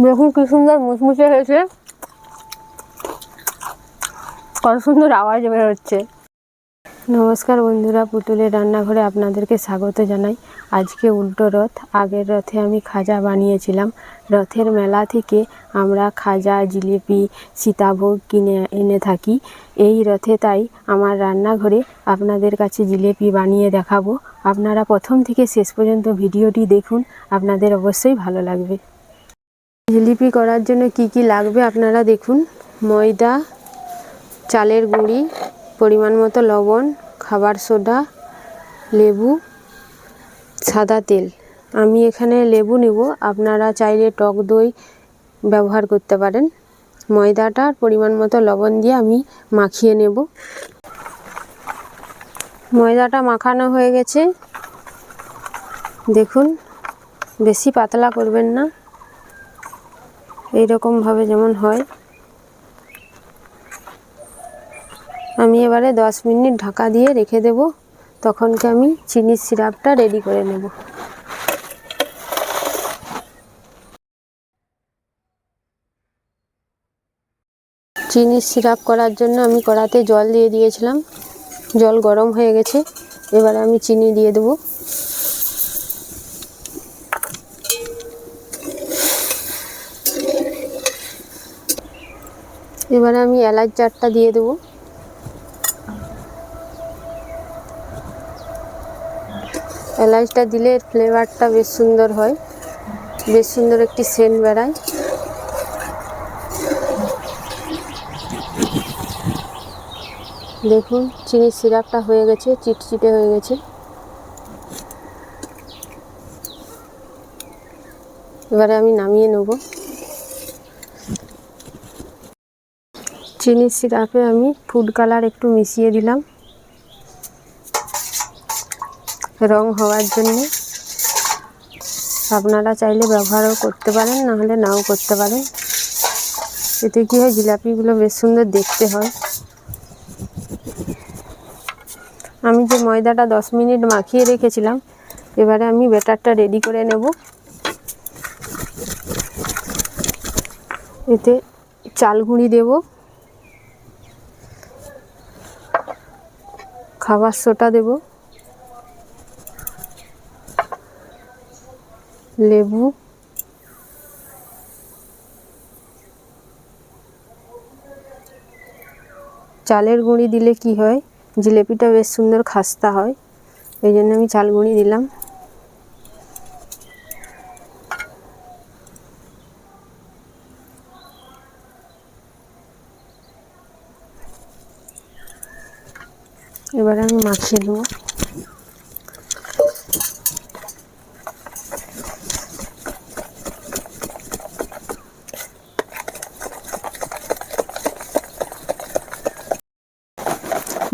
দেখুন কি সুন্দর মুচমুচে হয়েছে, কত সুন্দর আওয়াজ বের হচ্ছে। নমস্কার বন্ধুরা, পুতুলের রান্নাঘরে আপনাদেরকে স্বাগত জানাই। আজকে উল্টো রথ। আগের রথে আমি খাজা বানিয়েছিলাম। রথের মেলা থেকে আমরা খাজা, জিলিপি, সীতাভোগ কিনে এনে থাকি এই রথে। তাই আমার রান্নাঘরে আপনাদের কাছে জিলিপি বানিয়ে দেখাবো। আপনারা প্রথম থেকে শেষ পর্যন্ত ভিডিওটি দেখুন, আপনাদের অবশ্যই ভালো লাগবে। জিলিপি করার জন্য কি কি লাগবে আপনারা দেখুন। ময়দা, চালের গুঁড়ি, পরিমাণ মতো লবণ, খাবার সোডা, লেবু, সাদা তেল। আমি এখানে লেবু নেব, আপনারা চাইলে টক দই ব্যবহার করতে পারেন। ময়দাটার পরিমাণ মতো লবণ দিয়ে আমি মাখিয়ে নেব। ময়দাটা মাখানো হয়ে গেছে, দেখুন। বেশি পাতলা করবেন না, এইরকমভাবে যেমন হয়। আমি এবারে 10 মিনিট ঢাকা দিয়ে রেখে দেব, তখনকে আমি চিনির সিরাপটা রেডি করে নেব। চিনির সিরাপ করার জন্য আমি কড়াতে জল দিয়ে দিয়েছিলাম, জল গরম হয়ে গেছে। এবারে আমি চিনি দিয়ে দেব। এবারে আমি এলাচ চারটা দিয়ে দেব। এলাচটা দিলে এর ফ্লেভারটা বেশ সুন্দর হয়, বেশ সুন্দর একটি সেন্ট বেরায়। দেখুন চিনির সিরাপটা হয়ে গেছে, চিটচিটে হয়ে গেছে। এবারে আমি নামিয়ে নেব। চিনির সিরাপে আমি ফুড কালার একটু মিশিয়ে দিলাম রং হওয়ার জন্য। আপনারা চাইলে ব্যবহারও করতে পারেন, না হলে নাও করতে পারেন। এতে কি হয়, জিলাপিগুলো বেশ সুন্দর দেখতে হয়। আমি যে ময়দাটা 10 মিনিট মাখিয়ে রেখেছিলাম, এবারে আমি ব্যাটারটা রেডি করে নেব। এতে চাল গুঁড়ি দেব, খাবার সোডা দেব, লেবু, চালের গুঁড়ি দিলে কি হয়, জিলিপিটা বেশ সুন্দর খাস্তা হয়, এই জন্য আমি চাল গুঁড়ি দিলাম। এবারে আমি মাখিয়ে দেবো।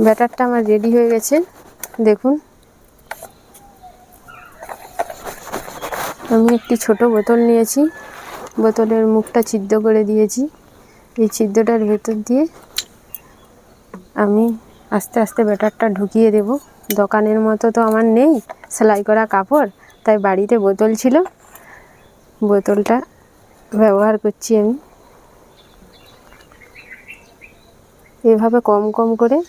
ব্যাটারটা আমার রেডি হয়ে গেছে, দেখুন। আমি একটি ছোট বোতল নিয়েছি, বোতলের মুখটা ছিদ্র করে দিয়েছি। এই ছিদ্রটার ভেতর দিয়ে আমি আস্তে আস্তে ব্যাটারটা ঢুকিয়ে দেব। দোকানের মতো তো আমার নেই সেলাই করা কাপড়, তাই বাড়িতে বোতল ছিল, বোতলটা ব্যবহার করছি আমি। এভাবে কম কম করে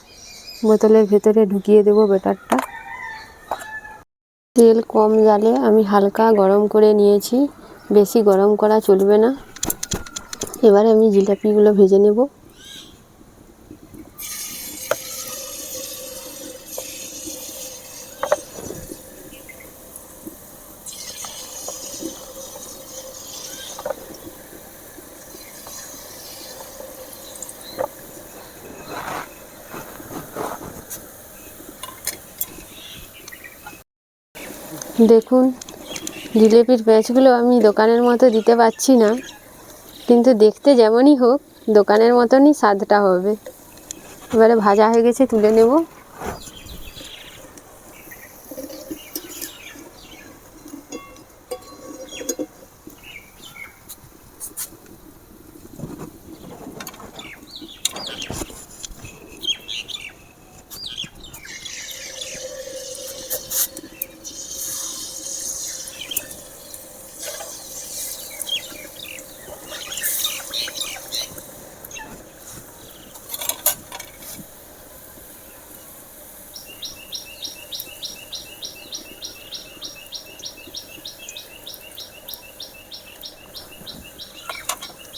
বোতলের ভেতরে ঢুকিয়ে দেব ব্যাটারটা। তেল কম জালে আমি হালকা গরম করে নিয়েছি, বেশি গরম করা চলবে না। এবারে আমি জিলাপিগুলো ভেজে নেব। দেখুন জিলিপির প্যাঁচগুলো আমি দোকানের মতো দিতে পারছি না, কিন্তু দেখতে যেমনই হোক দোকানের মতনই স্বাদটা হবে। এবারে ভাজা হয়ে গেছে, তুলে নেব।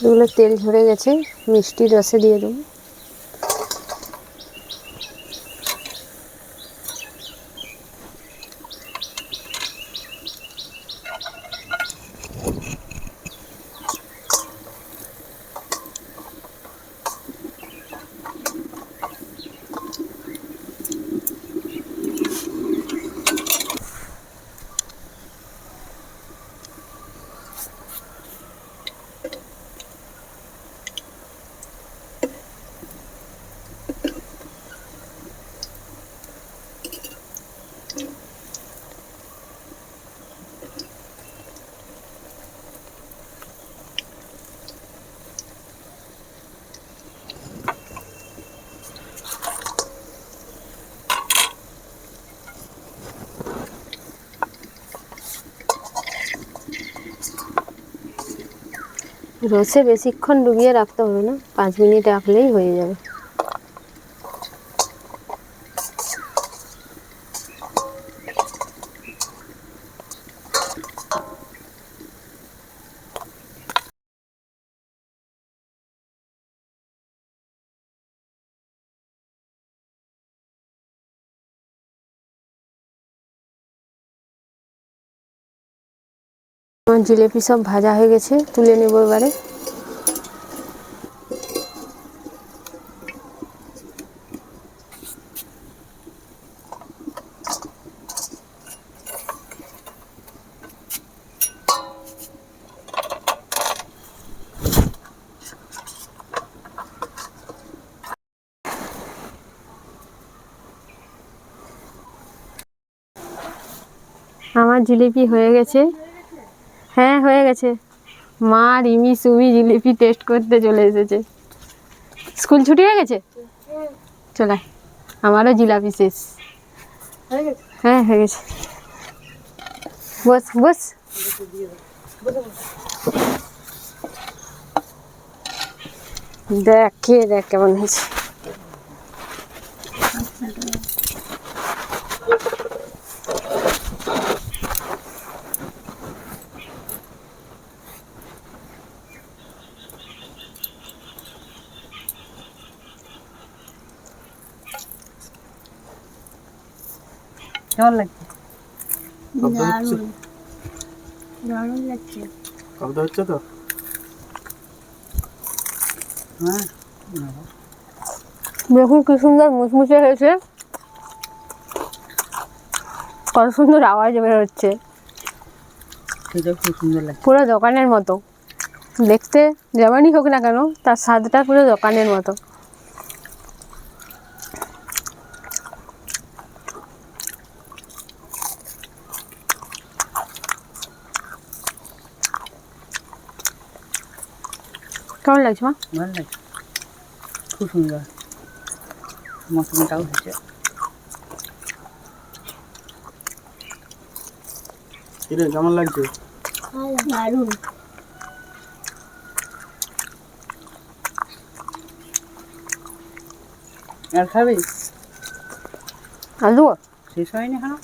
এগুলো তেল ঝরে গেছে, মিষ্টি রসে দিয়ে দেবো। রসে বেশিক্ষণ ডুবিয়ে রাখতে হবে না, 5 মিনিট রাখলেই হয়ে যাবে। আমার জিলেপি সব ভাজা হয়ে গেছে, তুলে নেব এবারে। আমার জিলিপি হয়ে গেছে। হ্যাঁ হয়ে গেছে। মা রিমি সুমি জিলিপি টেস্ট করতে চলে এসেছে। স্কুল ছুটি হয়ে গেছে, চলে আমারও জিলাপি শেষ। হ্যাঁ হয়ে গেছে, বস বস। দেখ খেয়ে দেখ কেমন হয়েছে। কেমন লাগছে? দারুণ দারুণ লাগছে। শব্দ হচ্ছে তো? হ্যাঁ দেখুন কি সুন্দর মুচমুচে হয়েছে, কত সুন্দর আওয়াজ বের হচ্ছে, সেটা খুব সুন্দর লাগছে। পুরো দোকানের মতো দেখতে। যেমনই হোক না কেন তার স্বাদটা পুরো দোকানের মতো। কেমন লাগছে মা? ভালো লাগছে, খুব সুন্দর। মটনটাও হচ্ছে। কিরে কেমন লাগছে? দারুণ। আর খাবি? আলু শেষ হয়নি এখনো?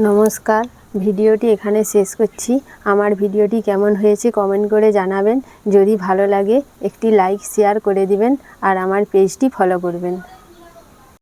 নমস্কার, ভিডিওটি এখানে শেষ করছি। আমার ভিডিওটি কেমন হয়েছে কমেন্ট করে জানাবেন। যদি ভালো লাগে একটি লাইক শেয়ার করে দিবেন আর আমার পেজটি ফলো করবেন।